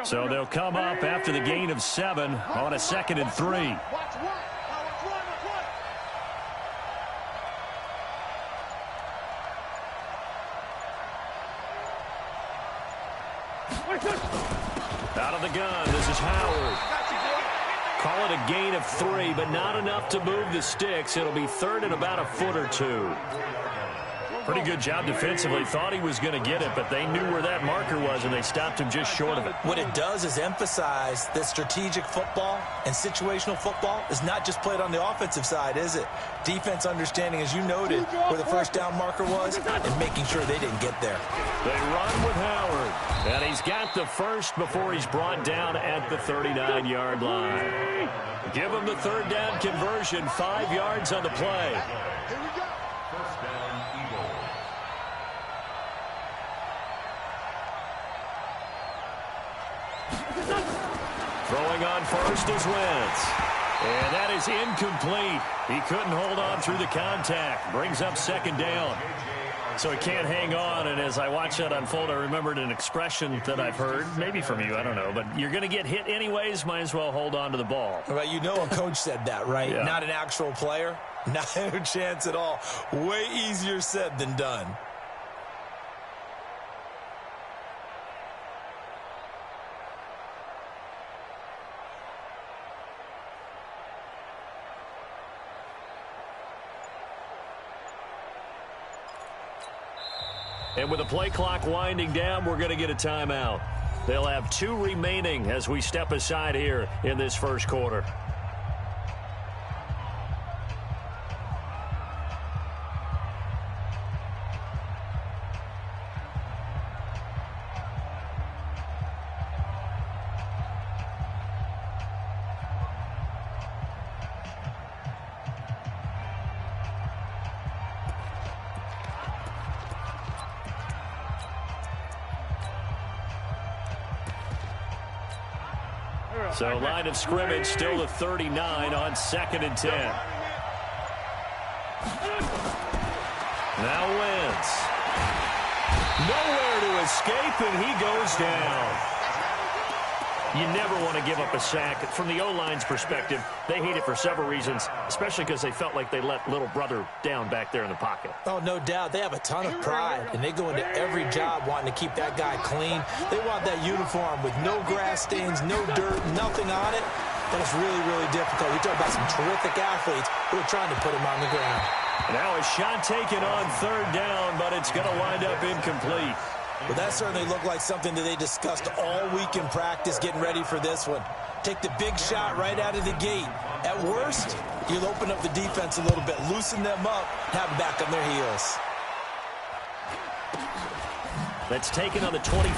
So they'll come up after the gain of 7 on a 2nd and 3. Out of the gun, this is Howard. Call it a gain of 3, but not enough to move the sticks. It'll be 3rd and about a foot or 2. Pretty good job defensively. Thought he was going to get it, but they knew where that marker was, and they stopped him just short of it. What it does is emphasize that strategic football and situational football is not just played on the offensive side, is it? Defense understanding, as you noted, where the first down marker was and making sure they didn't get there. They run with Howard, and he's got the first before he's brought down at the 39-yard line. Give him the 3rd down conversion, 5 yards on the play. Throwing on first is Wentz. And that is incomplete. He couldn't hold on through the contact. Brings up 2nd down. So he can't hang on. And as I watch that unfold, I remembered an expression that I've heard, maybe from you, I don't know. But you're going to get hit anyways, might as well hold on to the ball. Well, you know a coach said that, right? Yeah. Not an actual player. Not a chance at all. Way easier said than done. And with the play clock winding down, we're going to get a timeout. They'll have 2 remaining as we step aside here in this first quarter. So line of scrimmage still the 39 on 2nd and 10. Now Wentz. Nowhere to escape, and he goes down. You never want to give up a sack. From the O-line's perspective, they hate it for several reasons, especially because they felt like they let little brother down back there in the pocket. Oh, no doubt. They have a ton of pride, and they go into every job wanting to keep that guy clean. They want that uniform with no grass stains, no dirt, nothing on it. And it's really, really difficult. You talk about some terrific athletes who are trying to put him on the ground. Now a shot taken on 3rd down, but it's going to wind up incomplete. Well, that certainly looked like something that they discussed all week in practice getting ready for this one. Take the big shot right out of the gate. At worst, you'll open up the defense a little bit, loosen them up, have them back on their heels. That's taken on the 25.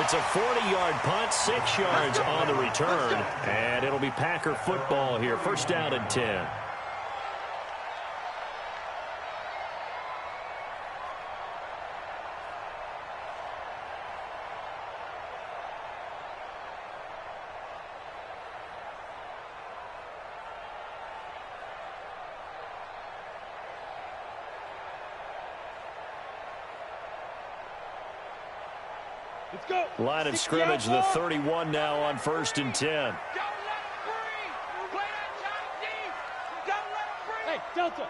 It's a 40-yard punt, 6 yards on the return, and it'll be Packer football here. 1st down and 10. Line of scrimmage, the 31 now on 1st and 10. Hey, Delta.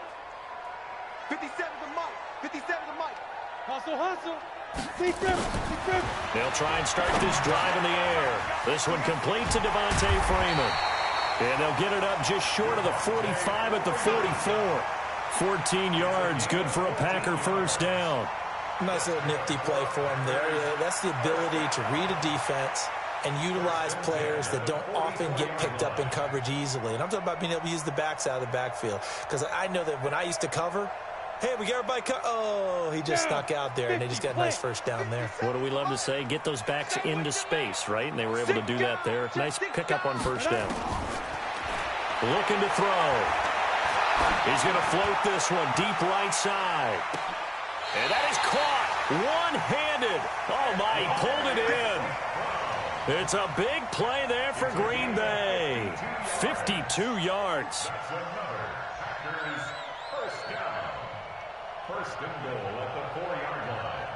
57 to Mike. 57 to Mike. Hustle, hustle. They'll try and start this drive in the air. This one complete to Devontae Freeman. And they'll get it up just short of the 45 at the 44. 14 yards, good for a Packer 1st down. Nice little nifty play for him there. Yeah, that's the ability to read a defense and utilize players that don't often get picked up in coverage easily. And I'm talking about being able to use the backs out of the backfield. Because I know that when I used to cover, hey, we got everybody oh, he just snuck out there, and they just got a nice 1st down there. What do we love to say? Get those backs into space, right? And they were able to do that there. Nice pickup on 1st down. Looking to throw. He's going to float this one deep right side. And that is caught one-handed. Oh, my, he pulled it in. It's a big play there for Green Bay. 52 yards. First and goal at the 4-yard line.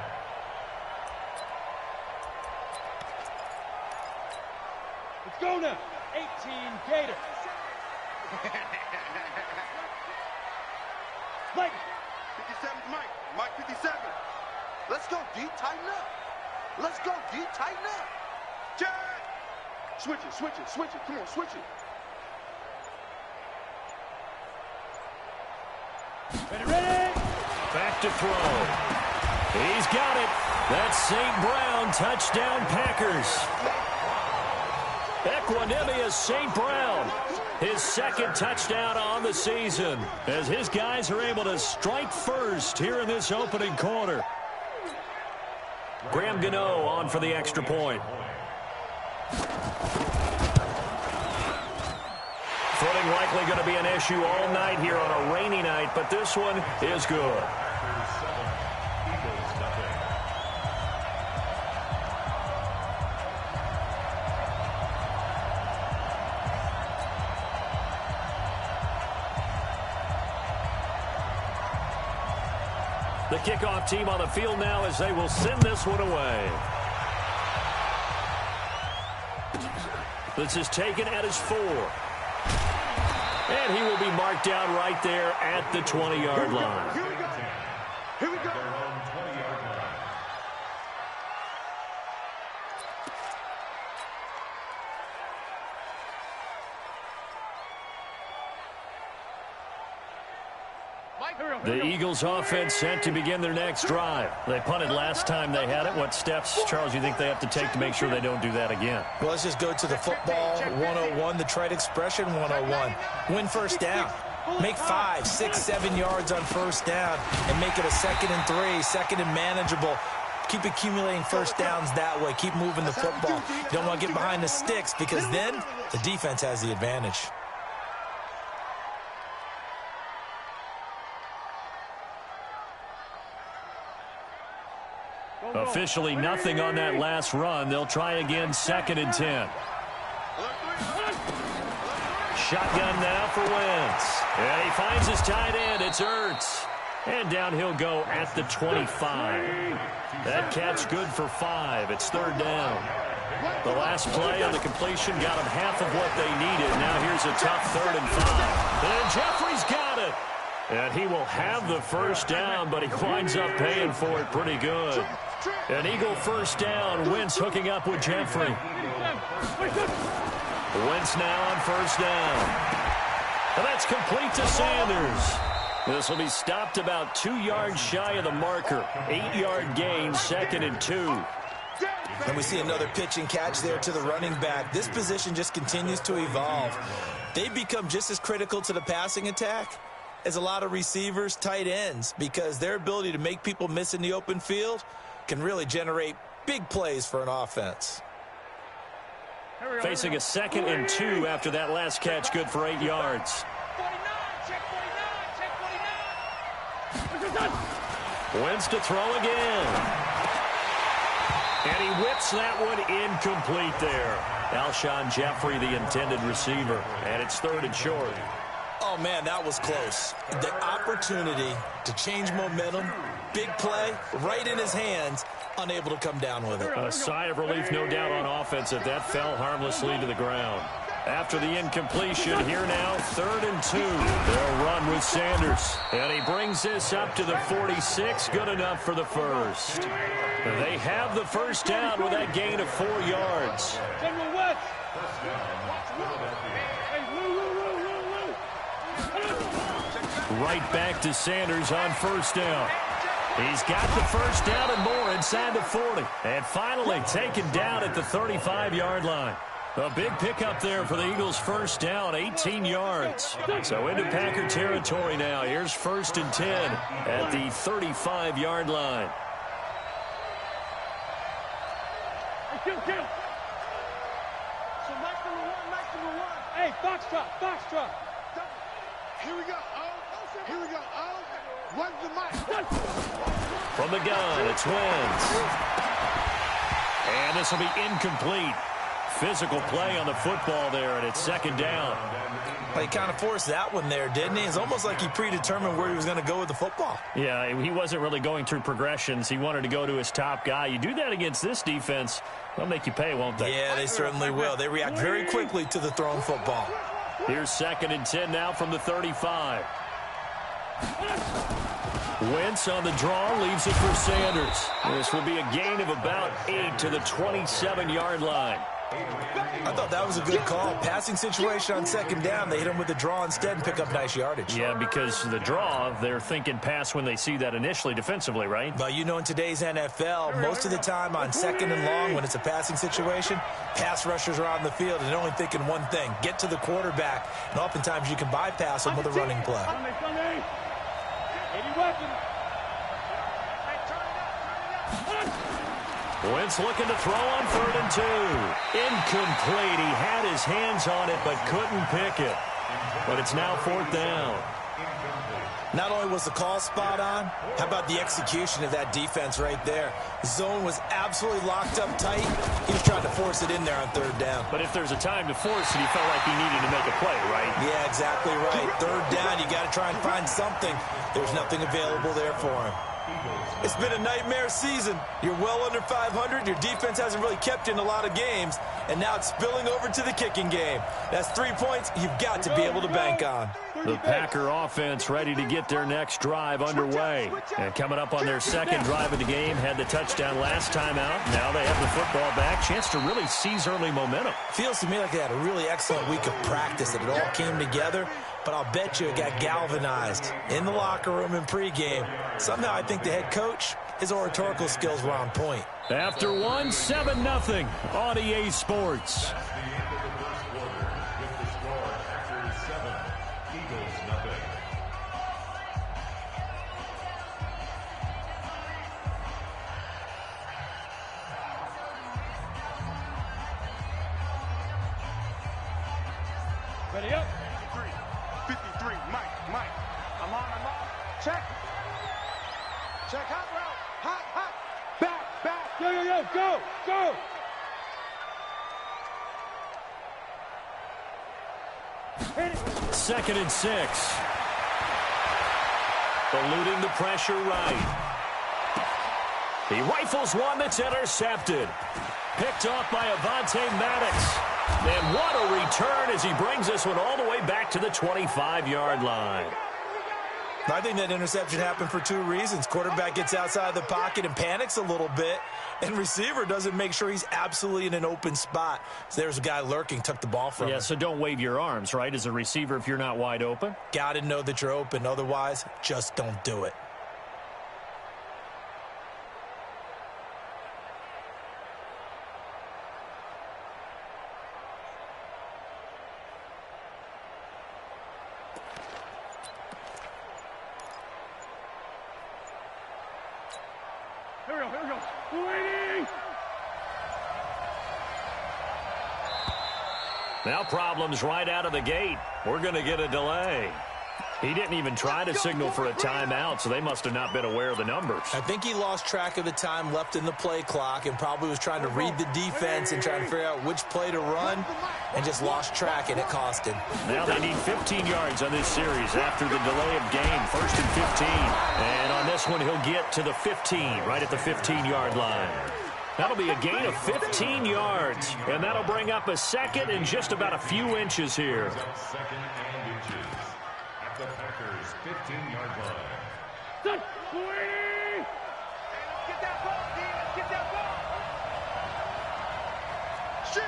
Let's go now. 18 Gators. Mike. 57's Mike. Mike 57. Let's go, D. Tighten up. Let's go, D. Tighten up. Jack. Switch it, switch it, switch it. Come on, switch it. Ready, ready. Back to throw. He's got it. That's St. Brown. Touchdown, Packers. Equanimous St. Brown. His second touchdown on the season as his guys are able to strike first here in this opening quarter. Graham Gano on for the extra point. Footing likely going to be an issue all night here on a rainy night, but this one is good. The kickoff team on the field now as they will send this one away. This is taken at his 4. And he will be marked down right there at the 20-yard line. Here we go. Here we go. The Eagles offense set to begin their next drive. They punted last time they had it. What steps, Charles, you think they have to take to make sure they don't do that again? Well, let's just go to the football 101, the trite expression 101. Win first down. Make 5, 6, 7 yards on first down and make it a 2nd and 3, 2nd and manageable. Keep accumulating first downs that way. Keep moving the football. You don't want to get behind the sticks because then the defense has the advantage. Officially nothing on that last run. They'll try again, 2nd and 10. Shotgun now for Wentz. And he finds his tight end. It's Ertz. And down he'll go at the 25. That catch good for 5. It's 3rd down. The last play on the completion got him half of what they needed. Now here's a tough 3rd and 5. And Jeffrey's got it. And he will have the first down, but he winds up paying for it pretty good. An Eagle first down. Wentz hooking up with Jeffrey. Wentz now on first down. And that's complete to Sanders. This will be stopped about 2 yards shy of the marker. 8-yard gain, 2nd and 2. And we see another pitch and catch there to the running back. This position just continues to evolve. They become just as critical to the passing attack as a lot of receivers, tight ends, because their ability to make people miss in the open field can really generate big plays for an offense. Facing a 2nd and 2 after that last catch, good for 8 yards. 49, check 49, check 49. Wentz to throw again. And he whips that one incomplete there. Alshon Jeffrey, the intended receiver. And it's 3rd and short. Oh, man, that was close. The opportunity to change momentum, big play, right in his hands, unable to come down with it. A sigh of relief, no doubt, on offense that that fell harmlessly to the ground. After the incompletion, here now, 3rd and 2. They'll run with Sanders. And he brings this up to the 46, good enough for the first. They have the first down with that gain of 4 yards. Right back to Sanders on first down. He's got the first down and more inside the 40. And finally taken down at the 35-yard line. A big pickup there for the Eagles' first down, 18 yards. So into Packer territory now. Here's 1st and 10 at the 35-yard line. So Mike number one. Hey, Foxtrot. Here we go. Here we go. What's the mic? From the gun, it's Wentz. And this will be incomplete. Physical play on the football there, and it's 2nd down. Well, he kind of forced that one there, didn't he? It's almost like he predetermined where he was going to go with the football. Yeah, he wasn't really going through progressions. He wanted to go to his top guy. You do that against this defense, they'll make you pay, won't they? Yeah, they certainly will. They react very quickly to the thrown football. Here's 2nd and 10 now from the 35. Wentz on the draw, leaves it for Sanders. This will be a gain of about 8 to the 27-yard line. I thought that was a good call. Passing situation on 2nd down. They hit him with the draw instead and pick up nice yardage. Yeah, because the draw, they're thinking pass when they see that initially defensively, right? But you know, in today's NFL, most of the time on 2nd and long, when it's a passing situation, pass rushers are on the field and they're only thinking one thing, get to the quarterback. And oftentimes you can bypass them with a running play. Wentz looking to throw on 3rd and 2. Incomplete. He had his hands on it but couldn't pick it. But it's now 4th down. Not only was the call spot on, how about the execution of that defense right there? The zone was absolutely locked up tight. He was trying to force it in there on 3rd down. But if there's a time to force it, he felt like he needed to make a play, right? Yeah, exactly right. 3rd down, you got to try and find something. There's nothing available there for him. It's been a nightmare season. You're well under 500. Your defense hasn't really kept you in a lot of games. And now it's spilling over to the kicking game. That's 3 points you've got to be able to bank on. The Packer offense ready to get their next drive underway. And coming up on their 2nd drive of the game, had the touchdown last time out. Now they have the football back. Chance to really seize early momentum. Feels to me like they had a really excellent week of practice, that it all came together. But I'll bet you it got galvanized in the locker room in pregame. Somehow I think the head coach, his oratorical skills were on point. After 7-0 on EA Sports. Ready up. 53, Mike. I'm on. Check. Hot route. Hot. Back. Yo, go. 2nd and 6. Eluding the pressure right. He rifles one that's intercepted. Picked off by Avonte Maddox. And what a return as he brings this one all the way back to the 25-yard line. I think that interception happened for 2 reasons. Quarterback gets outside the pocket and panics a little bit, and receiver doesn't make sure he's absolutely in an open spot. So there's a guy lurking, took the ball from him. Yeah, so don't wave your arms, right, as a receiver if you're not wide open. Got to know that you're open. Otherwise, just don't do it. Here we go. Waiting. Now problems right out of the gate. We're going to get a delay. He didn't even try to signal for a timeout, so they must have not been aware of the numbers. I think he lost track of the time left in the play clock and probably was trying to read the defense and trying to figure out which play to run and just lost track, and it cost him. Now they need 15 yards on this series after the delay of game. 1st and 15. And on this one, he'll get to the 15, right at the 15-yard line. That'll be a gain of 15 yards, and that'll bring up a 2nd and just about a few inches here. 2nd and inches at the Packers' 15-yard line. Waiting. Get that ball, D. Let's get that ball. Shit.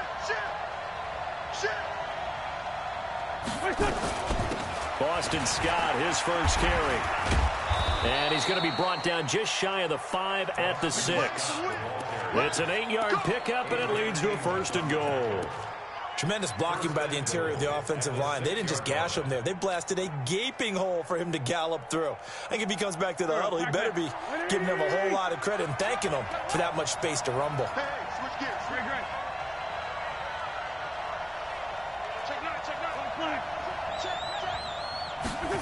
Boston Scott, his first carry. And he's going to be brought down just shy of the 5 at the 6. It's an 8-yard pickup, and it leads to a 1st and goal. Tremendous blocking by the interior of the offensive line. They didn't just gash him there. They blasted a gaping hole for him to gallop through. I think if he comes back to the huddle, he better be giving them a whole lot of credit and thanking them for that much space to rumble. Hey, switch gears. Great.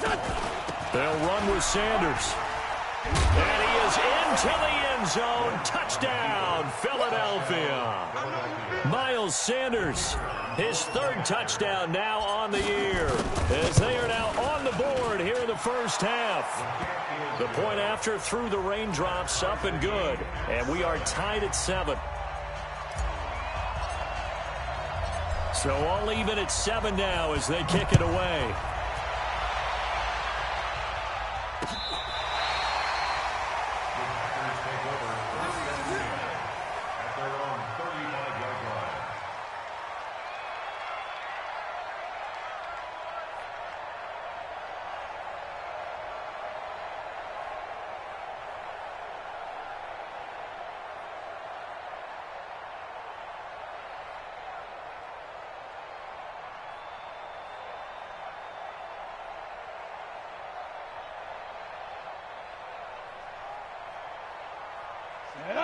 Check. They'll run with Sanders. And he is into the end zone. Touchdown, Philadelphia. Miles Sanders, his third touchdown now on the year, as they are now on the board here in the first half. The point after through the raindrops, up and good. And we are tied at 7. So all even at 7 now as they kick it away.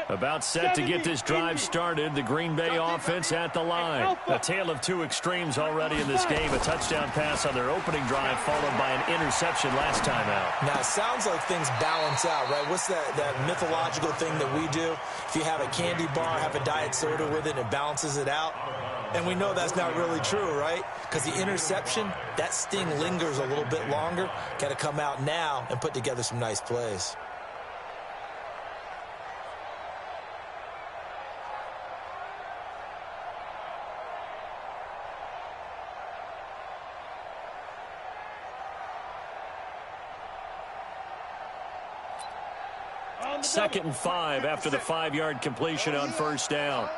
About set to get this drive started. The Green Bay offense at the line. A tale of two extremes already in this game. A touchdown pass on their opening drive followed by an interception last time out. Now, it sounds like things balance out, right? What's that mythological thing that we do? If you have a candy bar, have a diet soda with it, and it balances it out. And we know that's not really true, right? Because the interception, that sting lingers a little bit longer. Got to come out now and put together some nice plays. Second and 5 after the 5-yard completion on first down.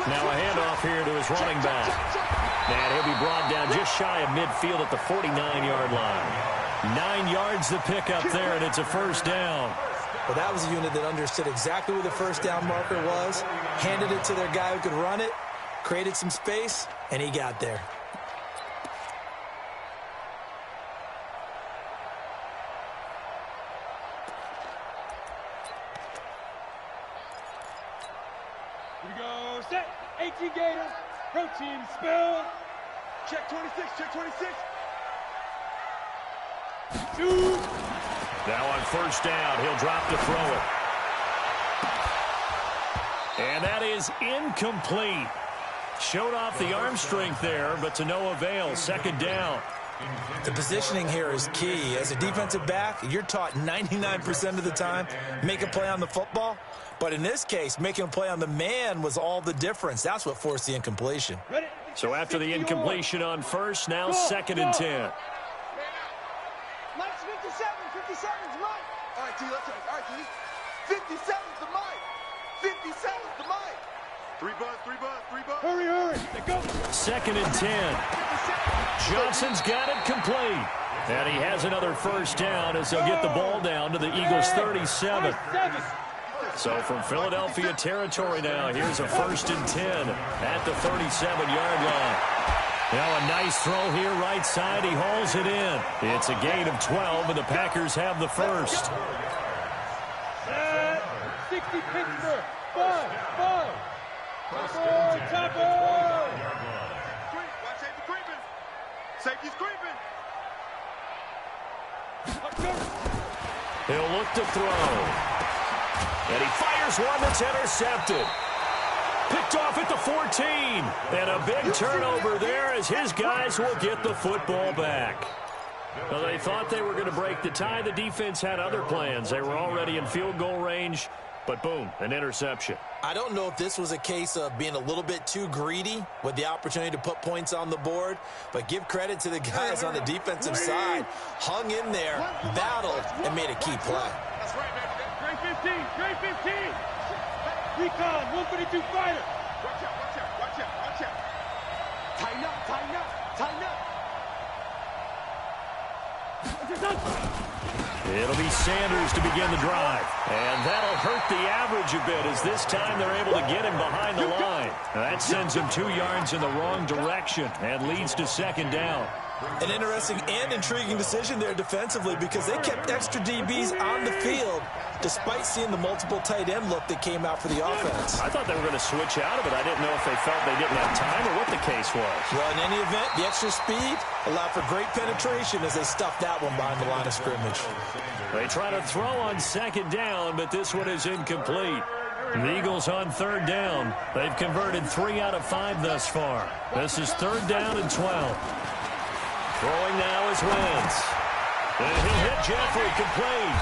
Now a handoff here to his running back. And he'll be brought down just shy of midfield at the 49-yard line. 9 yards to pick up there, and it's a first down. Well, that was a unit that understood exactly where the first down marker was, handed it to their guy who could run it, created some space, and he got there. Set, 18 Gator, protein spill. Check 26, check 26. Shoot. Now on first down, he'll drop to throw it. And that is incomplete. Showed off the arm strength there, but to no avail. Second down. The positioning here is key. As a defensive back, you're taught 99% of the time, make a play on the football. But in this case, making a play on the man was all the difference. That's what forced the incompletion. So after the incompletion on first, now second and 10. Mike's 57's Mike. All right, T, let's go. All right, T. 57's the Mike. 57's the Mike. 3 buzz. Hurry. Let's go. Second and 10. Johnson's got it complete. And he has another first down as they'll get the ball down to the Eagles' 37. So from Philadelphia territory now, here's a first and 10 at the 37-yard line. Now a nice throw here right side. He hauls it in. It's a gain of 12, and the Packers have the first. 60 Pittsburgh. 5. Top Watch safety creeping. Safety's creeping. He'll look to throw. And he fires one that's intercepted. Picked off at the 14. And a big turnover there as his guys will get the football back. Well, they thought they were going to break the tie. The defense had other plans. They were already in field goal range. But boom, an interception. I don't know if this was a case of being a little bit too greedy with the opportunity to put points on the board, but give credit to the guys on the defensive side. Hung in there, battled, and made a key play. That's right, man. Trey 15. Recon, 152 fighter. Watch out. Tighten up. It'll be Sanders to begin the drive. And that'll hurt the average a bit as this time they're able to get him behind the line. That sends him 2 yards in the wrong direction and leads to second down. An interesting and intriguing decision there defensively because they kept extra DBs on the field despite seeing the multiple tight end look that came out for the offense. I thought they were going to switch out of it. I didn't know if they felt they didn't have time or what the case was. Well, in any event, the extra speed allowed for great penetration as they stuffed that one behind the line of scrimmage. They try to throw on second down, but this one is incomplete. The Eagles on third down. They've converted 3 out of 5 thus far. This is third down and 12. Throwing now is Wentz. And he'll hit Jeffrey complete.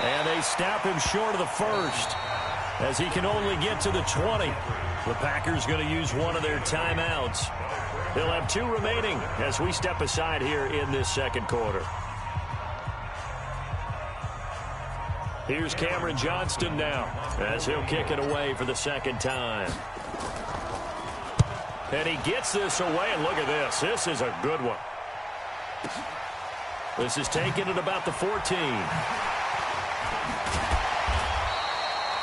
And they snap him short of the first as he can only get to the 20. The Packers going to use one of their timeouts. They'll have 2 remaining as we step aside here in this second quarter. Here's Cameron Johnston now as he'll kick it away for the second time. And he gets this away, and look at this. This is a good one. This is taken at about the 14.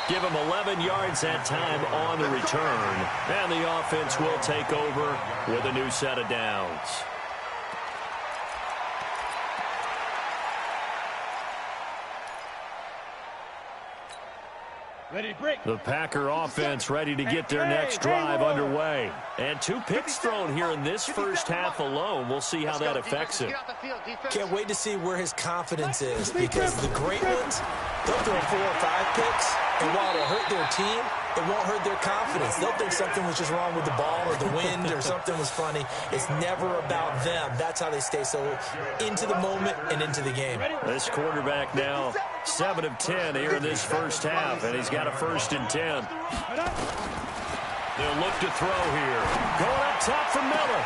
Give him 11 yards that time on the return. And the offense will take over with a new set of downs. The Packer offense ready to get their next drive underway. And 2 picks thrown here in this first half alone. We'll see how that affects him. Can't wait to see where his confidence is, because the great ones, they'll throw 4 or 5 picks, and while it'll hurt their team, it won't hurt their confidence. They'll think something was just wrong with the ball or the wind or something was funny. It's never about them. That's how they stay so into the moment and into the game. This quarterback now 7 of 10 here in this first half, and he's got a 1st and 10. They'll look to throw here. Going up top for Miller.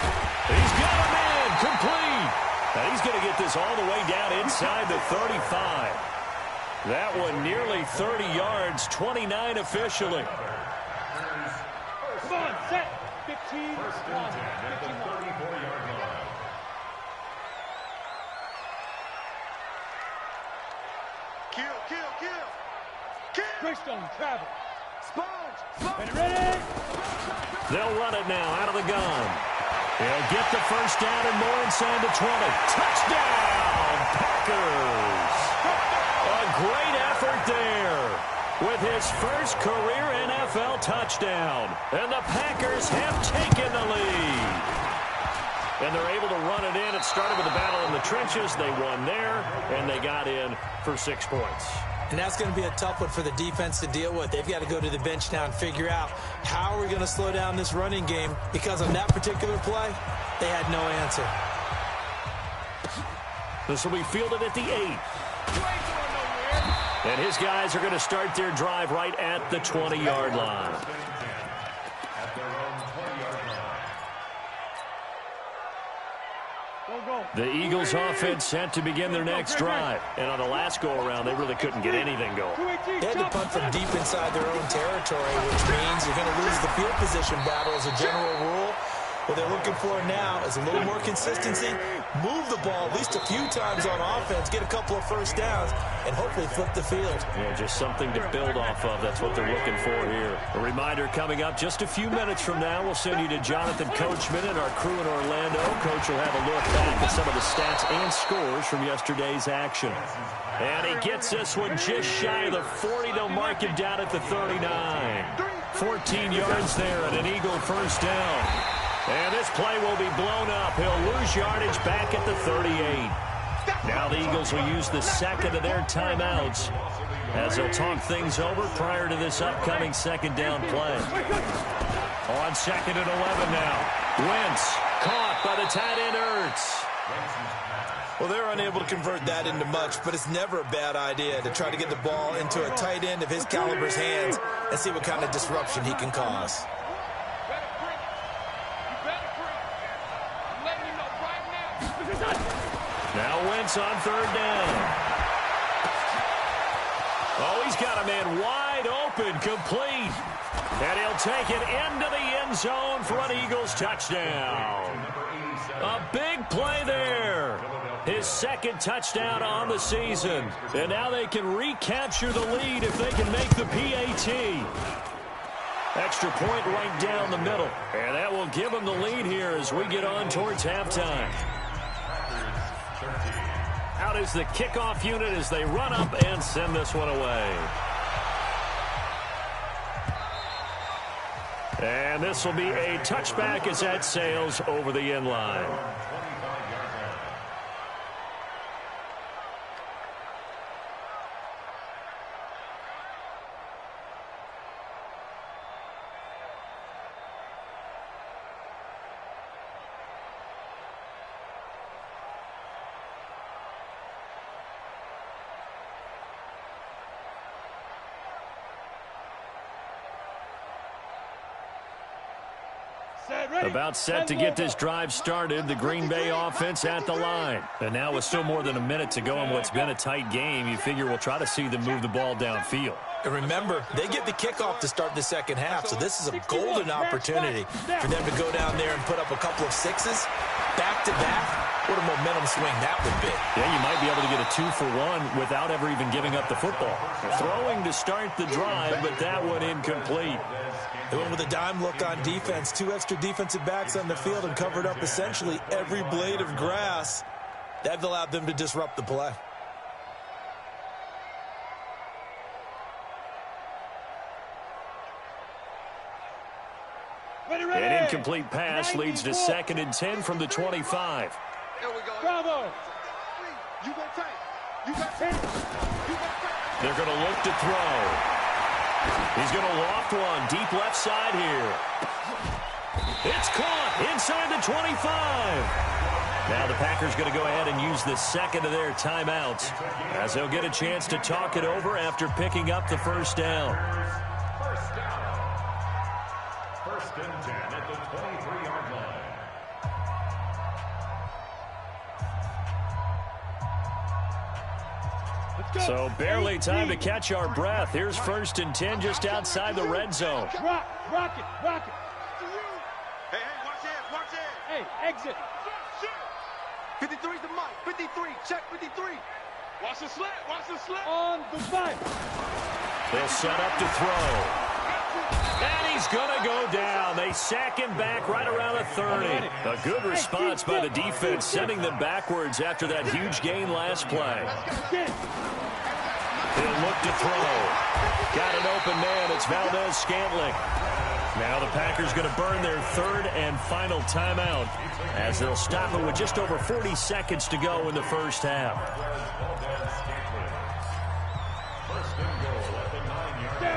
He's got a man complete. And he's going to get this all the way down inside the 35. That one nearly 30 yards, 29 officially. Come on, set. 15. At the 34-yard line. Kill. Greystone, travel. Sponge. Ready? They'll run it now out of the gun. He'll get the first down and more inside the 20. Touchdown, Packers. A great effort there with his first career NFL touchdown. And the Packers have taken the lead. And they're able to run it in. It started with a battle in the trenches. They won there, and they got in for 6 points. And that's going to be a tough one for the defense to deal with. They've got to go to the bench now and figure out how are we going to slow down this running game, because on that particular play, they had no answer. This will be fielded at the 8. And his guys are going to start their drive right at the 20-yard line. At their own 20-yard line. The Eagles offense set to begin their next drive. And on the last go-around, they really couldn't get anything going. They had to punt from deep inside their own territory, which means you're going to lose the field position battle as a general rule. What they're looking for now is a little more consistency, move the ball at least a few times on offense, get a couple of first downs, and hopefully flip the field. Yeah, just something to build off of. That's what they're looking for here. A reminder coming up just a few minutes from now. We'll send you to Jonathan Coachman and our crew in Orlando. Coach will have a look back at some of the stats and scores from yesterday's action. And he gets this one just shy of the 40. They'll mark him down at the 39. 14 yards there and an Eagle first down. And this play will be blown up. He'll lose yardage back at the 38. Now the Eagles will use the second of their timeouts as they'll talk things over prior to this upcoming second down play. On second and 11 now. Wentz caught by the tight end Ertz. Well, they're unable to convert that into much, but it's never a bad idea to try to get the ball into a tight end of his caliber's hands and see what kind of disruption he can cause. Now Wentz on third down. Oh, he's got a man wide open, complete. And he'll take it into the end zone for an Eagles touchdown. A big play there. His second touchdown on the season. And now they can recapture the lead if they can make the PAT. Extra point right down the middle. And that will give them the lead here as we get on towards halftime. Out is the kickoff unit as they run up and send this one away. And this will be a touchback as that sails over the end line. About set to get this drive started, the Green Bay offense at the line. And now with still more than a minute to go in what's been a tight game, you figure we'll try to see them move the ball downfield. And remember, they get the kickoff to start the second half, so this is a golden opportunity for them to go down there and put up a couple of sixes back-to-back. What a momentum swing that would be. Yeah, you might be able to get a 2-for-1 without ever even giving up the football. Throwing to start the drive, but that one incomplete. They went with a dime look on defense. 2 extra defensive backs on the field and covered up essentially every blade of grass. That allowed them to disrupt the play. An incomplete pass leads to 2nd and 10 from the 25. There we go. Bravo. You got time. You got 10. You got time. They're going to look to throw. He's going to loft one deep left side here. It's caught inside the 25. Now the Packers going to go ahead and use the second of their timeouts as they'll get a chance to talk it over after picking up the first down. First and 10 at the 23-yard line. So barely time to catch our breath. Here's 1st and 10 just outside the red zone. Rock it. Hey, watch it. Hey, exit. 53's the mic. 53. Check 53. Watch the slant. On the fight. They'll set up to throw. And he's going to go down. They sack him back right around the 30. A good response by the defense, sending them backwards after that huge gain last play. He'll look to throw. Got an open man. It's Valdez-Scantling. Now the Packers going to burn their 3rd and final timeout as they'll stop it with just over 40 seconds to go in the first half.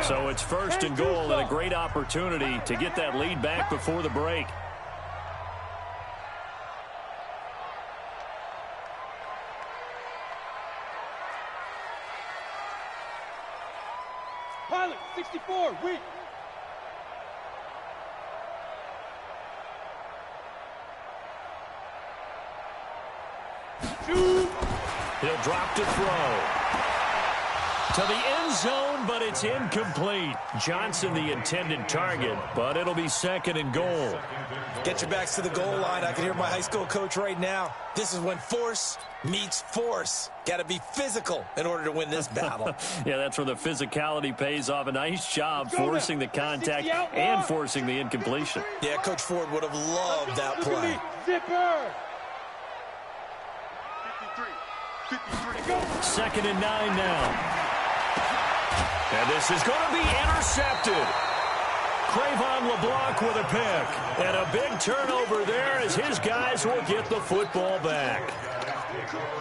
So it's 1st and goal and a great opportunity to get that lead back before the break. Pilot, 64, weak. He'll drop to throw. To the end zone, but it's incomplete. Johnson the intended target, but it'll be 2nd and goal. Get your backs to the goal line. I can hear my high school coach right now. This is when force meets force. Got to be physical in order to win this battle. Yeah, that's where the physicality pays off. A nice job forcing the contact and forcing the incompletion. Yeah, Coach Ford would have loved that play. Zipper. 53. 2nd and 9 now. And this is going to be intercepted. Cravon LeBlanc with a pick. And a big turnover there as his guys will get the football back.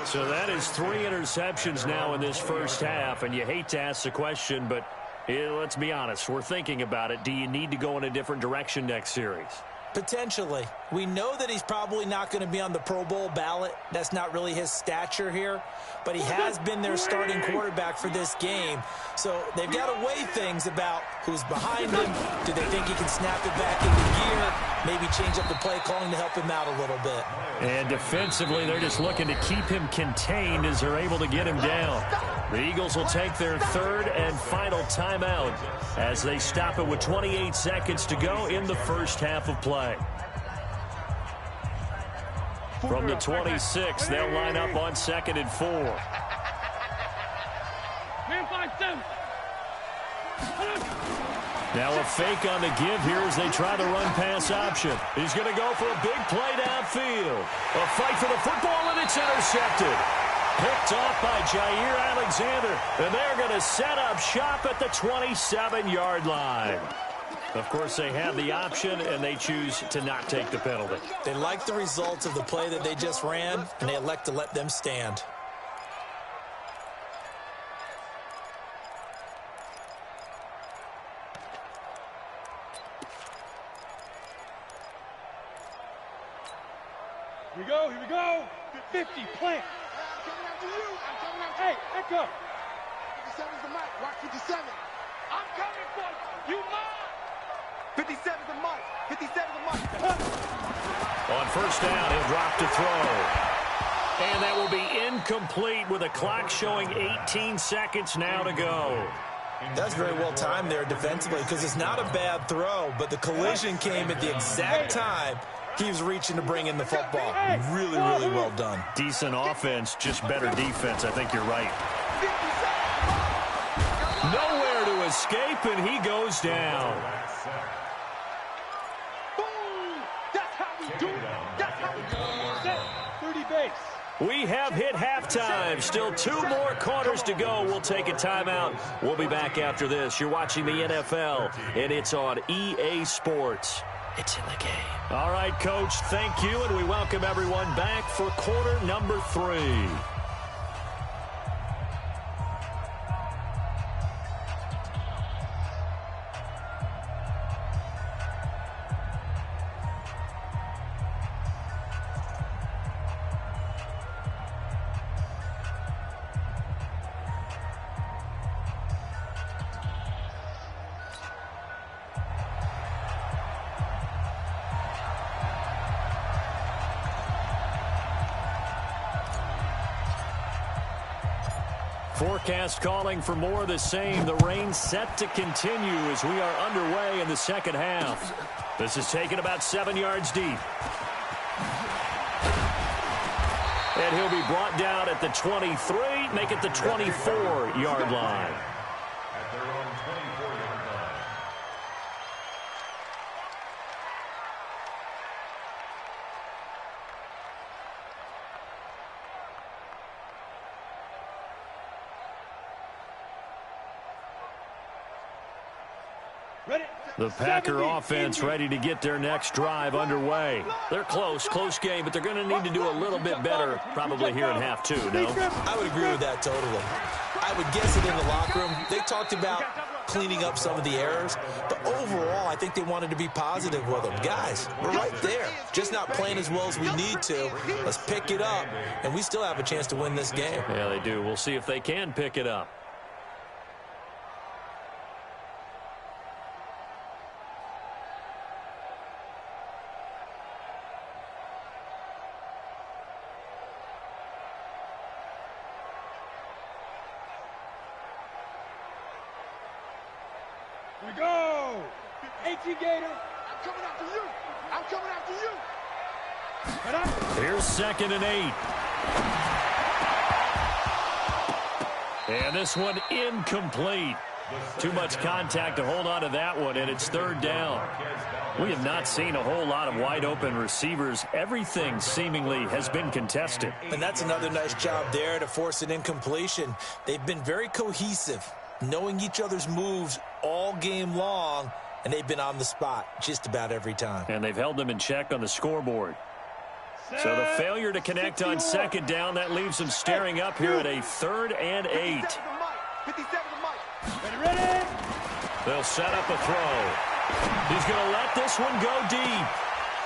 So that is 3 interceptions now in this first half. And you hate to ask the question, but let's be honest. We're thinking about it. Do you need to go in a different direction next series? Potentially. We know that he's probably not going to be on the Pro Bowl ballot. That's not really his stature here. But he has been their starting quarterback for this game. So they've got to weigh things about who's behind him. Do they think he can snap it back into gear? Maybe change up the play calling to help him out a little bit. And defensively, they're just looking to keep him contained as they're able to get him down. The Eagles will take their 3rd and final timeout as they stop it with 28 seconds to go in the first half of play. From the 26, they'll line up on 2nd and 4. Now a fake on the give here as they try the run-pass option. He's going to go for a big play downfield. A fight for the football, and it's intercepted. Picked off by Jair Alexander. And they're going to set up shop at the 27-yard line. Of course, they have the option, and they choose to not take the penalty. They like the results of the play that they just ran, and they elect to let them stand. Here we go, here we go. 50, plant. Hey, echo. 57's the mic. Watch 57. I'm coming for you. You mine. 57's the mic. 57's the mic. On first down, he'll drop to throw. And that will be incomplete with a clock showing 18 seconds now to go. That's very well timed there defensively because it's not a bad throw, but the collision came at the exact time he was reaching to bring in the football. Really, really well done. Decent offense, just better defense. I think you're right. Nowhere to escape, and he goes down. Boom! That's how we do it. That's how we do it. 30 base. We have hit halftime. Still 2 more quarters to go. We'll take a timeout. We'll be back after this. You're watching the NFL, and it's on EA Sports. It's in the game. All right, Coach, thank you, and we welcome everyone back for quarter number 3. Forecast calling for more of the same. The rain set to continue as we are underway in the second half. This is taken about 7 yards deep. And he'll be brought down at the 23, make it the 24-yard line. At their own 24-yard line. Ready? The Packer offense ready to get their next drive underway. They're close game, but they're going to need to do a little bit better probably here in half 2, no? I would agree with that totally. I would guess it in the locker room. They talked about cleaning up some of the errors, but overall, I think they wanted to be positive with them. Guys, we're right there. Just not playing as well as we need to. Let's pick it up, and we still have a chance to win this game. Yeah, they do. We'll see if they can pick it up. Here we go. 18 Gator. I'm coming after you. I'm coming after you. Head up. Here's 2nd and 8. And this one incomplete. Too much contact to hold on to that one, and it's 3rd down. We have not seen a whole lot of wide-open receivers. Everything seemingly has been contested. And that's another nice job there to force an incompletion. They've been very cohesive, knowing each other's moves all game long, and they've been on the spot just about every time. And they've held them in check on the scoreboard. So the failure to connect on 2nd down, that leaves them staring up here at a 3rd and 8. 57's the mic. 57's the mic. Ready? They'll set up a throw. He's going to let this one go deep.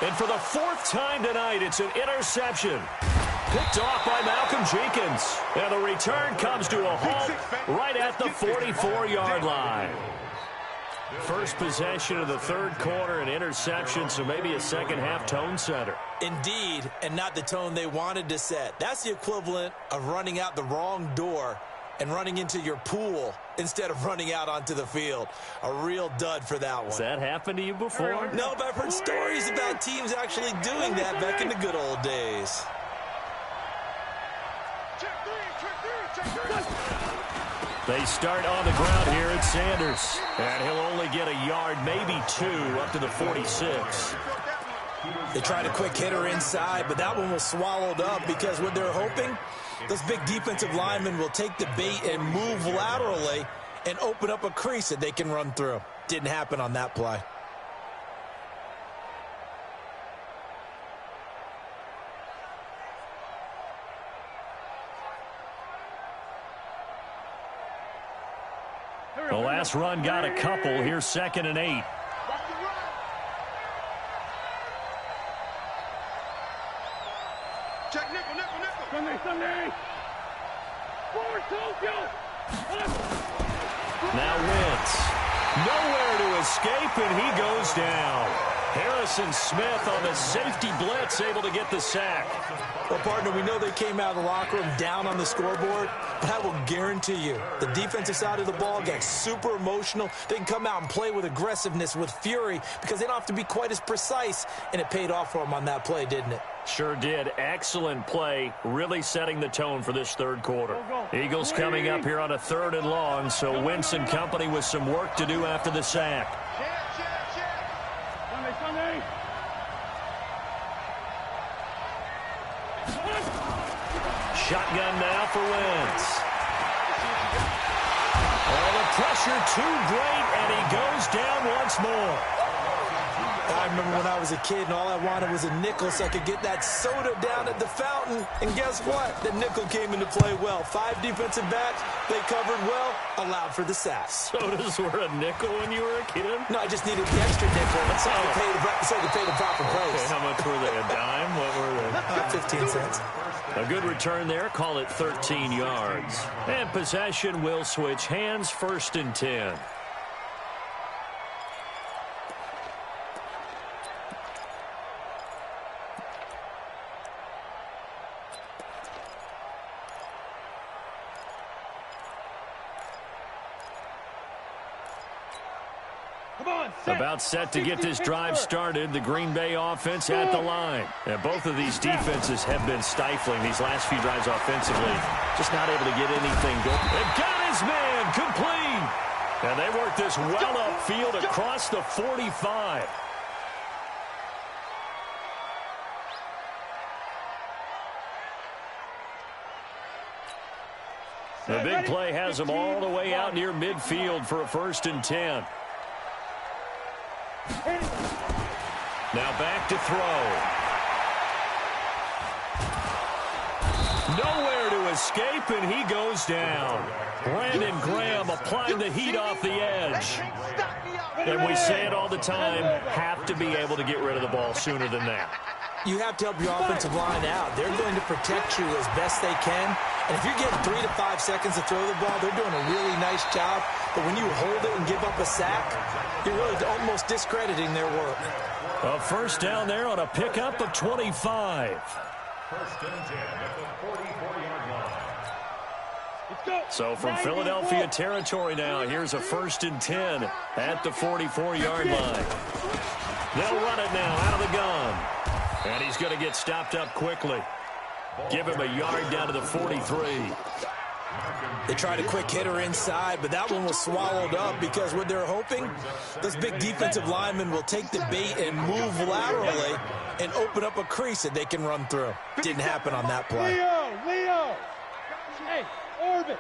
And for the 4th time tonight, it's an interception. Picked off by Malcolm Jenkins. And the return comes to a halt right at the 44-yard line. First possession of the 3rd quarter, an interception, so maybe a second-half tone setter. Indeed, and not the tone they wanted to set. That's the equivalent of running out the wrong door and running into your pool instead of running out onto the field. A real dud for that one. Has that happened to you before? No, but I've heard stories about teams actually doing that back in the good old days. They start on the ground here at Sanders. And he'll only get a yard, maybe 2, up to the 46. They tried a quick hitter inside, but that one was swallowed up because what they're hoping, those big defensive linemen will take the bait and move laterally and open up a crease that they can run through. Didn't happen on that play. The last run got a couple. Here's 2nd and 8. Check nickel, nickel, nickel. Sunday. Forward, Tokyo. Now Wentz. Nowhere to escape, and he goes down. Harrison Smith on the safety blitz, able to get the sack. Well, partner, we know they came out of the locker room down on the scoreboard, but I will guarantee you the defensive side of the ball got super emotional. They can come out and play with aggressiveness, with fury, because they don't have to be quite as precise, and it paid off for them on that play, didn't it? Sure did. Excellent play, really setting the tone for this third quarter. Eagles coming up here on a 3rd and long, so Wentz and company with some work to do after the sack. Sunday. Shotgun now for Wentz. Oh, the pressure too great, and he goes down once more. I remember when I was a kid and all I wanted was a nickel so I could get that soda down at the fountain. And guess what? The nickel came into play well. 5 defensive backs, they covered well, allowed for the sack. Sodas were a nickel when you were a kid? No, I just needed the extra nickel so I could pay the proper price. Okay, how much were they? A dime? What were they? 15 cents. A good return there. Call it 13 yards. And possession will switch hands. 1st and 10. About set to get this drive started. The Green Bay offense at the line. And both of these defenses have been stifling these last few drives offensively. Just not able to get anything going. They've got his man complete. And they work this well upfield across the 45. The big play has them all the way out near midfield for a 1st and 10. Now back to throw. Nowhere to escape, and he goes down. Brandon Graham applying the heat off the edge. And we say it all the time, have to be able to get rid of the ball sooner than that. You have to help your offensive line out. They're going to protect you as best they can. And if you're getting 3 to 5 seconds to throw the ball, they're doing a really nice job. But when you hold it and give up a sack, you're really almost discrediting their work. A 1st down there on a pickup of 25. 1st and 10 at the 44-yard line. So from Philadelphia territory now, here's a 1st and 10 at the 44-yard line. They'll run it now out of the gun. And he's going to get stopped up quickly. Give him a yard down to the 43. They tried a quick hitter inside, but that one was swallowed up because what they're hoping, those big defensive linemen will take the bait and move laterally and open up a crease that they can run through. Didn't happen on that play. Leo! Hey, orbit!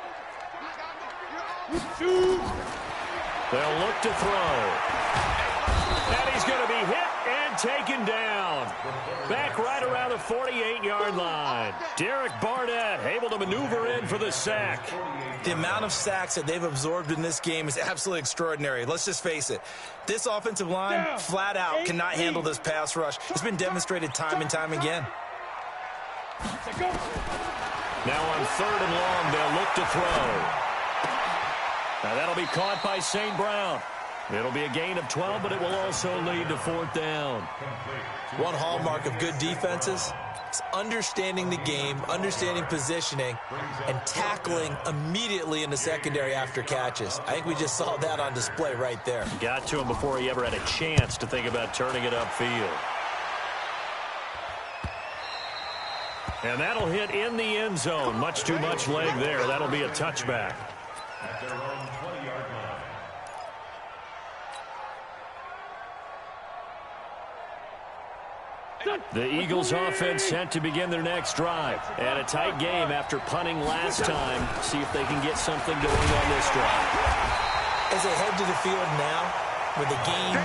They'll look to throw. And he's going to be hit and taken down. Back right around the 48-yard line. Derek Barnett able to maneuver in for the sack. The amount of sacks that they've absorbed in this game is absolutely extraordinary. Let's just face it. This offensive line, flat out, cannot handle this pass rush. It's been demonstrated time and time again. Now on 3rd and long, they'll look to throw. Now that'll be caught by St. Brown. It'll be a gain of 12, but it will also lead to 4th down. One hallmark of good defenses is understanding the game, understanding positioning, and tackling immediately in the secondary after catches. I think we just saw that on display right there. Got to him before he ever had a chance to think about turning it upfield. And that'll hit in the end zone. Much too much leg there. That'll be a touchback. At their own 20-yard line. The Eagles offense set to begin their next drive. And a tight game after punting last time. See if they can get something going on this drive. As they head to the field now, with the game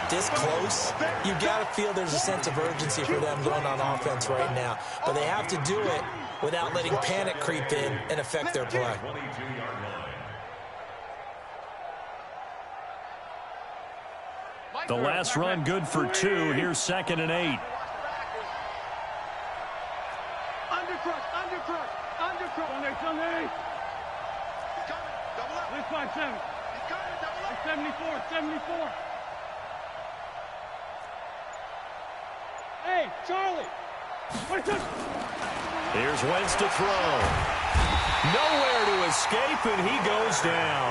this close, you've got to feel there's a sense of urgency for them going on offense right now. But they have to do it without letting panic creep in and affect their play. The last run good for 2. Here's 2nd and 8. Sunday. He's coming. Double up. 657. He's coming. Double up. 74. Hey, Charlie. Here's Wentz to throw. Nowhere to escape, and he goes down.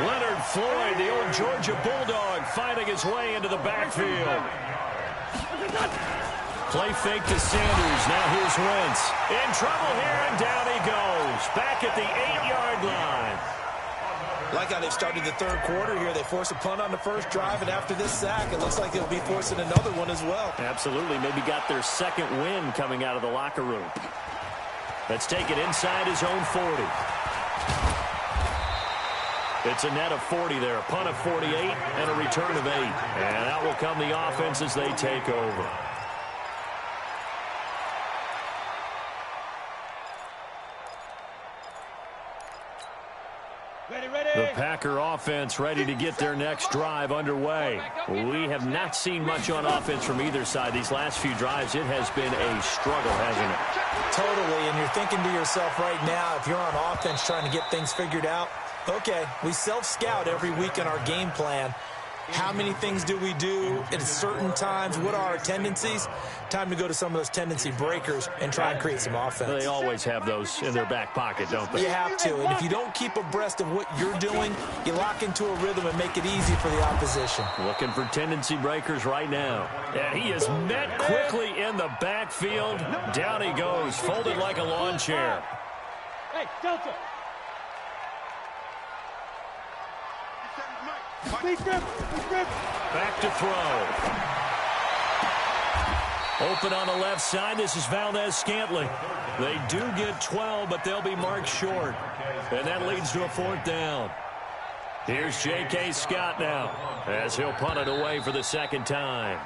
Leonard Floyd, the old Georgia Bulldog, fighting his way into the backfield. Play fake to Sanders. Now here's Wentz. In trouble here, and down he goes. Back at the 8-yard line. Like how they've started the third quarter here. They force a punt on the first drive, and after this sack, it looks like they'll be forcing another one as well. Absolutely. Maybe got their second win coming out of the locker room. Let's take it inside his own 40. It's a net of 40 there. A punt of 48 and a return of 8. And that will come the offense as they take over. The Packer offense ready to get their next drive underway. We have not seen much on offense from either side. These last few drives, it has been a struggle, hasn't it? Totally, and you're thinking to yourself right now, if you're on offense trying to get things figured out, okay, we self-scout every week in our game plan. How many things do we do at certain times? What are our tendencies? Time to go to some of those tendency breakers and try and create some offense. They always have those in their back pocket, don't they? You have to, and if you don't keep abreast of what you're doing, you lock into a rhythm and make it easy for the opposition. Looking for tendency breakers right now. And he is met quickly in the backfield. Down he goes, folded like a lawn chair. Hey, Delta. Back to throw. Open on the left side. This is Valdez-Scantling. They do get 12, but they'll be marked short. And that leads to a 4th down. Here's J.K. Scott now as he'll punt it away for the second time.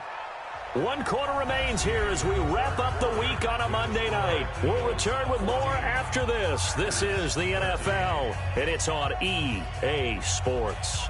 1 quarter remains here as we wrap up the week on a Monday night. We'll return with more after this. This is the NFL, and it's on EA Sports.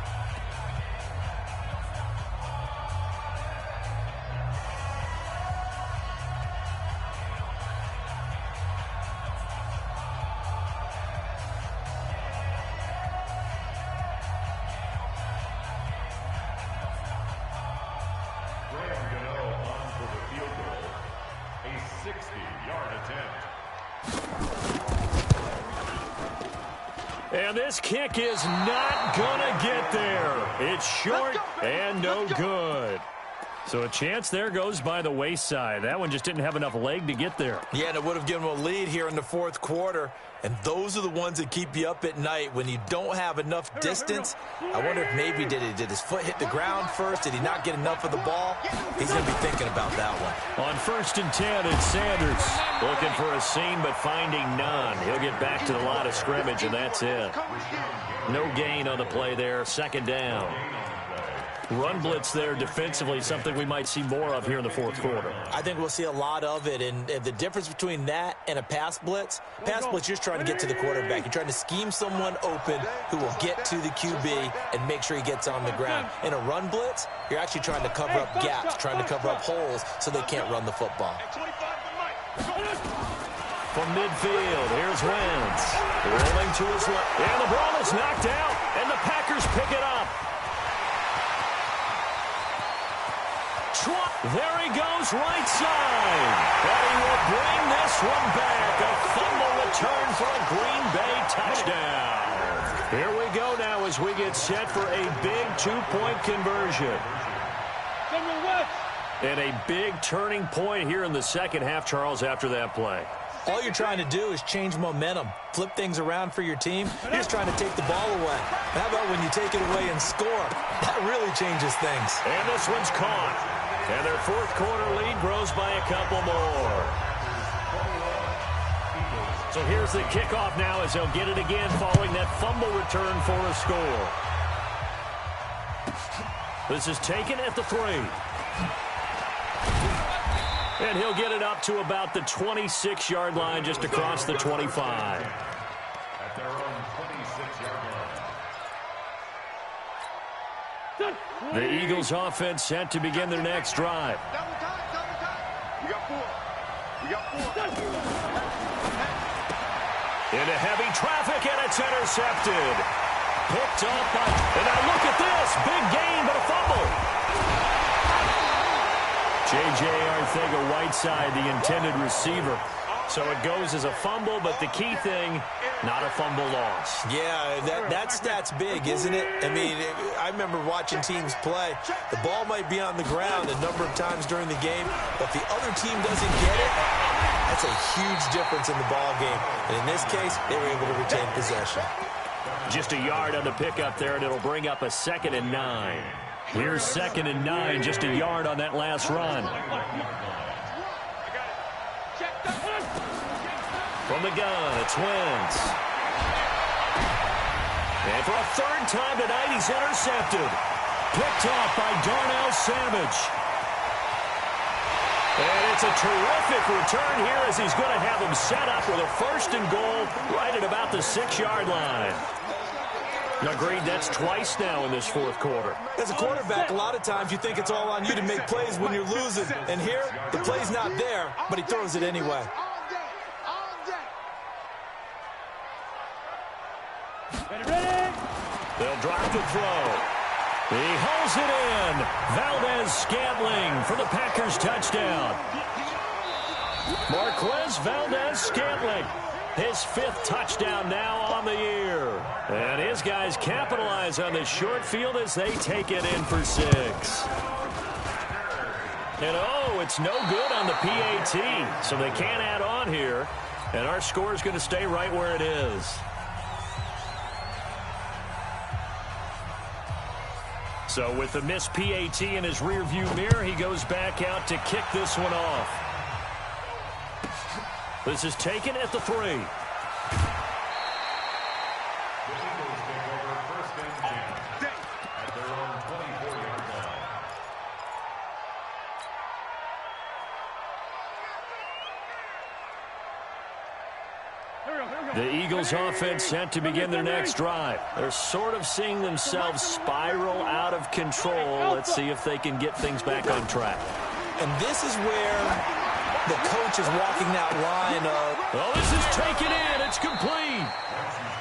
And this kick is not gonna get there. It's short and no good. So a chance there goes by the wayside. That one just didn't have enough leg to get there. Yeah, and it would have given them a lead here in the 4th quarter. And those are the ones that keep you up at night when you don't have enough distance. I wonder if maybe did his foot hit the ground first? Did he not get enough of the ball? He's going to be thinking about that one. On 1st and 10, it's Sanders looking for a seam but finding none. He'll get back to the line of scrimmage, and that's it. No gain on the play there. 2nd down. Run blitz there defensively, something we might see more of here in the 4th quarter. I think we'll see a lot of it, and the difference between that and a pass blitz, you're just trying to get to the quarterback. You're trying to scheme someone open who will get to the QB and make sure he gets on the ground. In a run blitz, you're actually trying to cover up gaps, trying to cover up holes so they can't run the football. From midfield, here's Wentz. Rolling to his left, and the ball is knocked out, and the Packers pick it up. There he goes, right side. And he will bring this one back. A fumble return for a Green Bay touchdown. Here we go now as we get set for a big 2-point conversion. And a big turning point here in the second half, Charles, after that play. All you're trying to do is change momentum, flip things around for your team. You're just trying to take the ball away. How about when you take it away and score? That really changes things. And this one's caught. And their fourth quarter lead grows by a couple more. So here's the kickoff now as they'll get it again following that fumble return for a score. This is taken at the 3. And he'll get it up to about the 26-yard line just across the 25. At their own 26-yard line. The Eagles offense set to begin their next drive. Double time, double time. We got 4. We got 4. Into heavy traffic, and it's intercepted. Picked up by... And now look at this. Big gain, but a fumble. J.J. Arcega-Whiteside, the intended receiver. So it goes as a fumble, but the key thing, not a fumble loss. Yeah, that stat's big, isn't it? I mean, I remember watching teams play. The ball might be on the ground a number of times during the game, but if the other team doesn't get it, that's a huge difference in the ball game. And in this case, they were able to retain possession. Just a yard on the pickup there, and it'll bring up a 2nd and 9. Here's 2nd and 9, just a yard on that last run. From the gun, it's Wentz. And for a 3rd time tonight, he's intercepted. Picked off by Darnell Savage. And it's a terrific return here as he's going to have him set up with a 1st and goal right at about the 6-yard line. Agreed, that's twice now in this 4th quarter. As a quarterback, a lot of times you think it's all on you to make plays when you're losing. And here, the play's not there, but he throws it anyway. They'll drop the throw. He holds it in. Valdez-Scantling for the Packers touchdown. Marquez Valdez-Scantling, his 5th touchdown now on the year. And his guys capitalize on the short field as they take it in for 6. And oh, it's no good on the PAT, so they can't add on here. And our score is going to stay right where it is. So with the missed PAT in his rearview mirror, he goes back out to kick this one off. This is taken at the 3. The Eagles take over 1st and 10 at their own 24-yard line. The Eagles offense set to begin their next drive. They're sort of seeing themselves spiral out of control. Let's see if they can get things back on track. And this is where the coach is walking that line of... Oh, this is taken in. It's complete.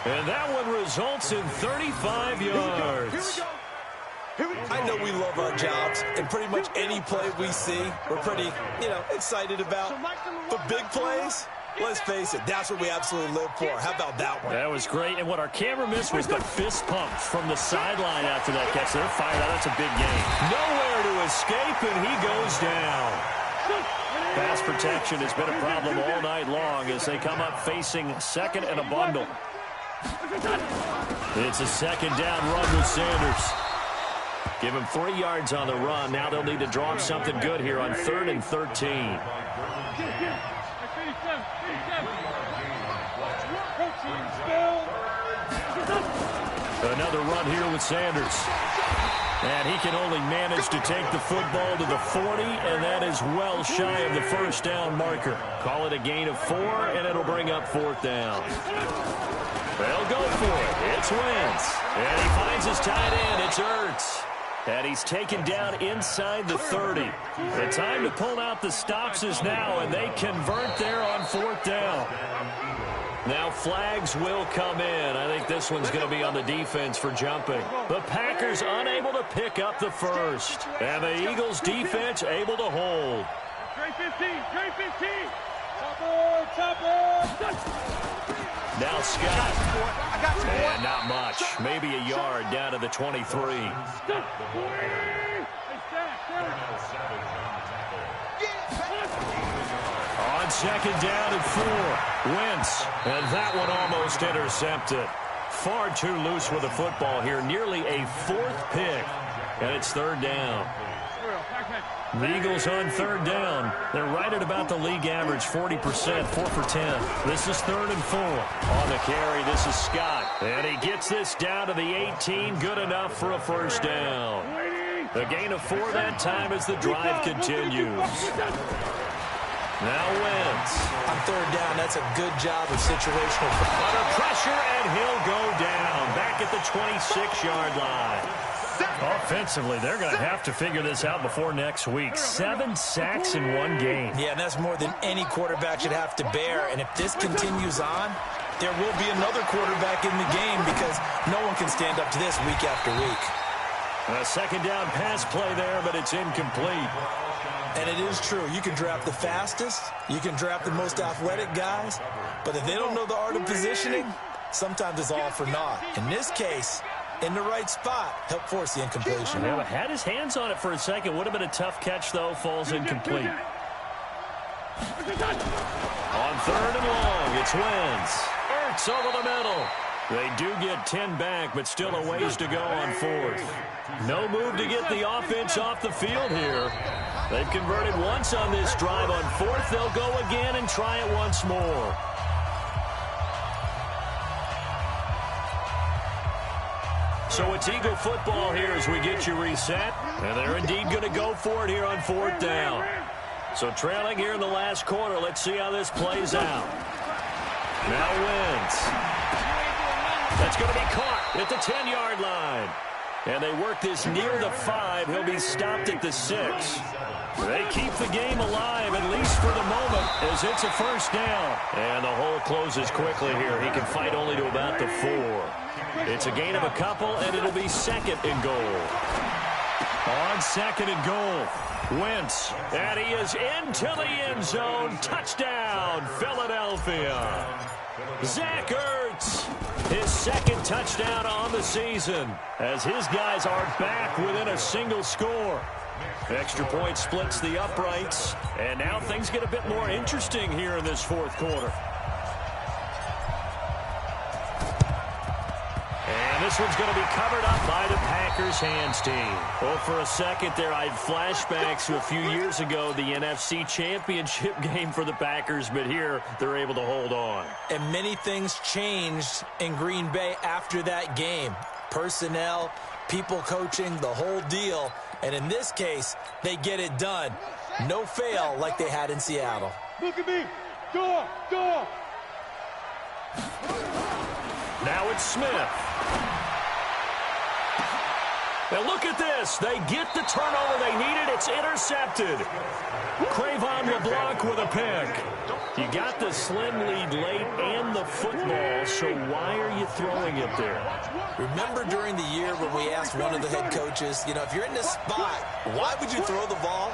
And that one results in 35 yards. I know we love our jobs, and pretty much any play we see, we're pretty, excited about. But big plays... Let's face it, that's what we absolutely live for. How about that one? That was great. And what our camera missed was the fist pump from the sideline after that catch. They're fired out. That's a big gain. Nowhere to escape, and he goes down. Pass protection has been a problem all night long as they come up facing 2nd and a bundle. It's a 2nd down run with Sanders. Give him 3 yards on the run. Now they'll need to draw up something good here on 3rd and 13. Another run here with Sanders. And he can only manage to take the football to the 40, and that is well shy of the 1st down marker. Call it a gain of 4, and it'll bring up 4th down. They'll go for it. It's Wentz. And he finds his tight end. It's Ertz. And he's taken down inside the 30. The time to pull out the stops is now, and they convert there on 4th down. Now flags will come in. I think this one's going to be on the defense for jumping. The Packers unable to pick up the 1st. And the Eagles defense able to hold. Trey 15, Trey 15. Chopper. Now Scott. And not much. Maybe a yard down to the 23. On 2nd down and 4. Wentz. And that one almost intercepted. Far too loose with the football here. Nearly a 4th pick. And it's 3rd down. The Eagles on third down. They're right at about the league average, 40%, 4 for 10. This is 3rd and 4. On the carry, this is Scott. And he gets this down to the 18. Good enough for a first down. A gain of 4 that time as the drive continues. Now Wentz. On third down, that's a good job of situational. Under pressure, and he'll go down. Back at the 26-yard line. Offensively, they're going to have to figure this out before next week. 7 sacks in one game. Yeah, and that's more than any quarterback should have to bear. And if this continues on, there will be another quarterback in the game because no one can stand up to this week after week. A second down pass play there, but it's incomplete. And it is true. You can draft the fastest. You can draft the most athletic guys. But if they don't know the art of positioning, sometimes it's all for naught. In this case, in the right spot, help force the incompletion. Yeah, had his hands on it for a second. Would have been a tough catch, though. Falls incomplete. On 3rd and long, it's Wentz. Ertz over the middle. They do get 10 back, but still a ways to go on 4th. No move to get the offense off the field here. They've converted once on this drive. On 4th, they'll go again and try it once more. So it's Eagle football here as we get you reset. And they're indeed going to go for it here on 4th down. So trailing here in the last quarter. Let's see how this plays out. Now Wentz. That's going to be caught at the 10-yard line. And they work this near the 5. He'll be stopped at the 6. They keep the game alive, at least for the moment, as it's a first down. And the hole closes quickly here. He can fight only to about the 4. It's a gain of a couple, and it'll be 2nd and goal. On 2nd and goal, Wentz. And he is into the end zone. Touchdown, Philadelphia. Zach Ertz, his 2nd touchdown on the season, as his guys are back within a single score. Extra point splits the uprights, and now things get a bit more interesting here in this 4th quarter. And this one's going to be covered up by the Packers hands team. Well, for a second there, I had flashbacks to a few years ago, the NFC Championship game for the Packers, but here they're able to hold on. And many things changed in Green Bay after that game. Personnel, people coaching, the whole deal. And in this case, they get it done. No fail like they had in Seattle. Look at me. Door. Now it's Smith. Now look at this. They get the turnover they needed. It's intercepted. Cravon LeBlanc with a pick. You got the slim lead late and the football, so why are you throwing it there? Remember during the year when we asked one of the head coaches, if you're in this spot, why would you throw the ball?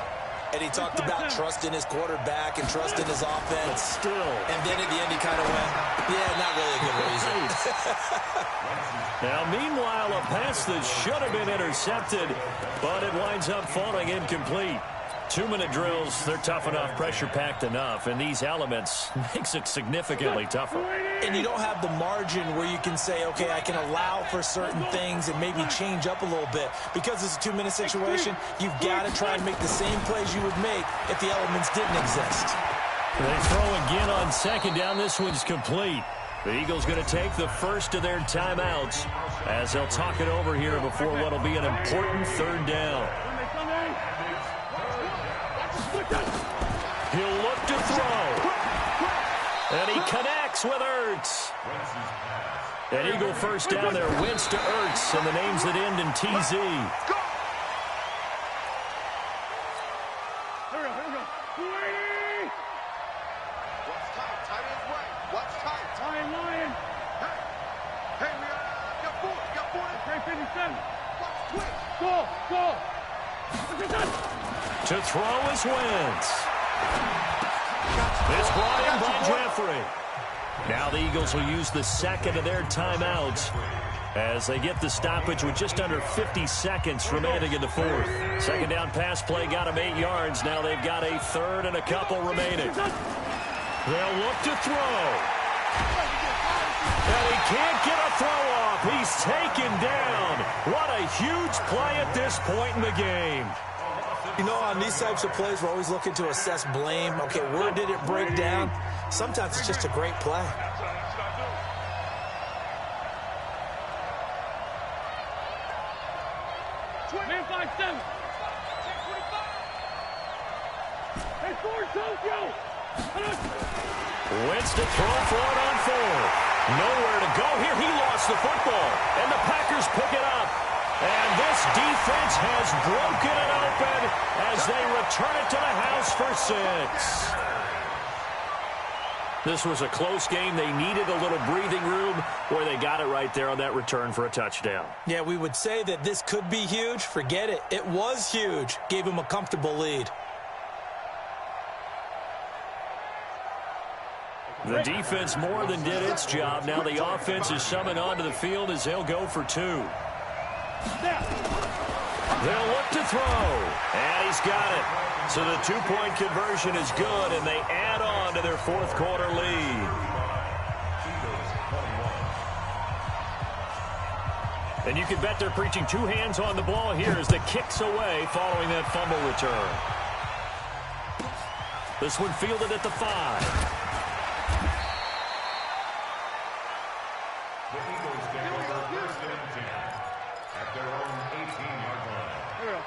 And he talked about trusting his quarterback and trusting his offense. Still. And then at the end he kind of went, yeah, not really a good reason. Now, meanwhile, a pass that should have been intercepted, but it winds up falling incomplete. 2-minute drills, they're tough enough, pressure-packed enough, and these elements makes it significantly tougher. And you don't have the margin where you can say, okay, I can allow for certain things and maybe change up a little bit. Because it's a 2-minute situation, you've got to try and make the same plays you would make if the elements didn't exist. They throw again on 2nd down. This one's complete. The Eagles going to take the first of their timeouts as they'll talk it over here before what will be an important 3rd down. He'll look to throw. And he connects with Ertz. An Eagle first down there. Wentz to Ertz, and the names that end in TZ. Here we go. Watch time. Tight end's way. Watch time. Lion. Hey, man. Got 40. Okay, 57. Watch twitch. Go. To throw is Wentz. It's brought in by Jeffrey. Now the Eagles will use the 2nd of their timeouts as they get the stoppage with just under 50 seconds remaining in the 4th. 2nd down pass play got him 8 yards. Now they've got a 3rd and a couple remaining. They'll look to throw. And he can't get a throw off. He's taken down. What a huge play at this point in the game. You know, on these types of plays, we're always looking to assess blame. Okay, where did it break down? Sometimes it's just a great play. Man 5-7. Hey, forward, Tokyo. Wentz to throw for it on 4. Nowhere to go here. He lost the football, and the Packers pick it up. And this defense has broken it open as they return it to the house for 6. This was a close game. They needed a little breathing room where they got it right there on that return for a touchdown. Yeah, we would say that this could be huge. Forget it. It was huge. Gave him a comfortable lead. The defense more than did its job. Now the offense is summoned onto the field as they'll go for 2. They'll look to throw, and he's got it. So the 2-point conversion is good, and they add on to their fourth quarter lead. And you can bet they're preaching 2 hands on the ball here as the kick's away following that fumble return. This one fielded at the 5. The Eagles take over first and 10 at their own 18-yard line.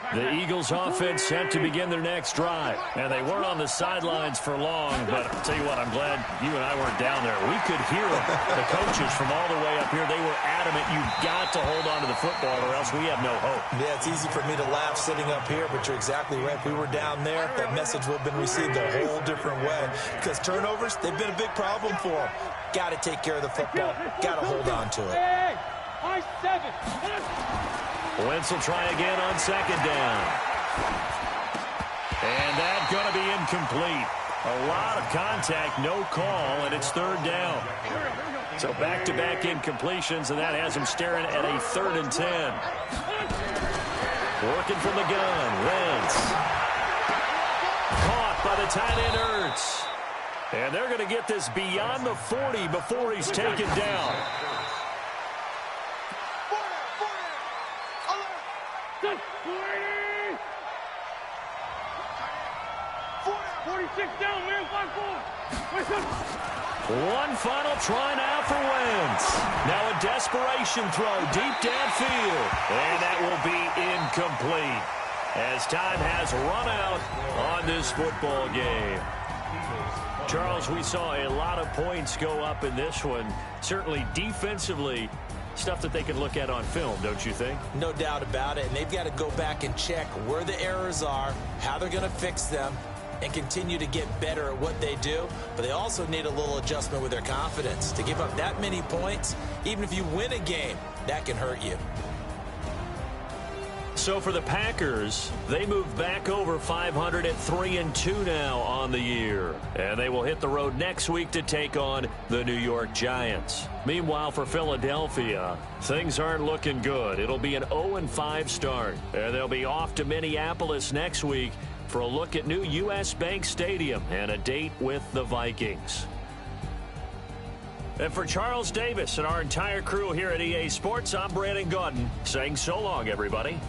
The Eagles offense set to begin their next drive. And they weren't on the sidelines for long, but I'll tell you what, I'm glad you and I weren't down there. We could hear them. The coaches from all the way up here, they were adamant, you've got to hold on to the football or else we have no hope. Yeah, it's easy for me to laugh sitting up here, but you're exactly right. If we were down there, that message would have been received a whole different way. Because turnovers, they've been a big problem for them. Got to take care of the football. Got to hold on to it. Hey, I 7. Wentz will try again on second down. And that's going to be incomplete. A lot of contact, no call, and it's third down. So back-to-back incompletions, and that has him staring at a 3rd and 10. Working from the gun, Wentz. Caught by the tight end, Ertz. And they're going to get this beyond the 40 before he's taken down. 46 down, man, 5-4. One final try now for Wentz. Now a desperation throw deep downfield. And that will be incomplete as time has run out on this football game. Charles, we saw a lot of points go up in this one. Certainly defensively, stuff that they can look at on film, don't you think? No doubt about it. And they've got to go back and check where the errors are, how they're going to fix them, and continue to get better at what they do. But they also need a little adjustment with their confidence. To give up that many points, even if you win a game, that can hurt you. So for the Packers, they move back over 500 at 3-2 now on the year. And they will hit the road next week to take on the New York Giants. Meanwhile, for Philadelphia, things aren't looking good. It'll be an 0-5 start. And they'll be off to Minneapolis next week for a look at new U.S. Bank Stadium and a date with the Vikings. And for Charles Davis and our entire crew here at EA Sports, I'm Brandon Gaudin saying so long, everybody.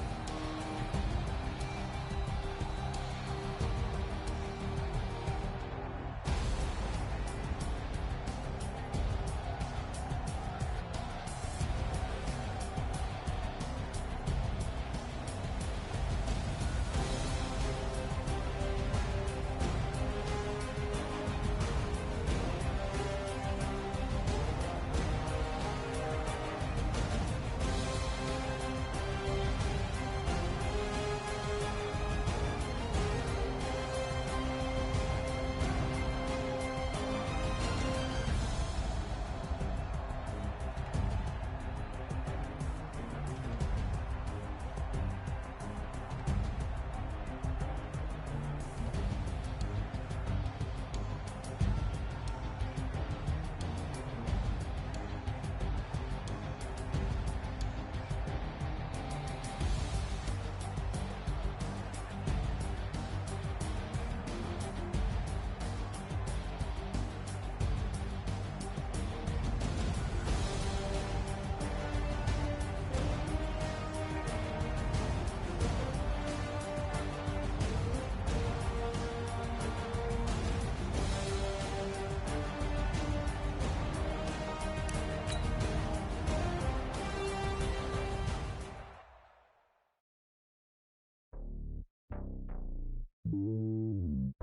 you.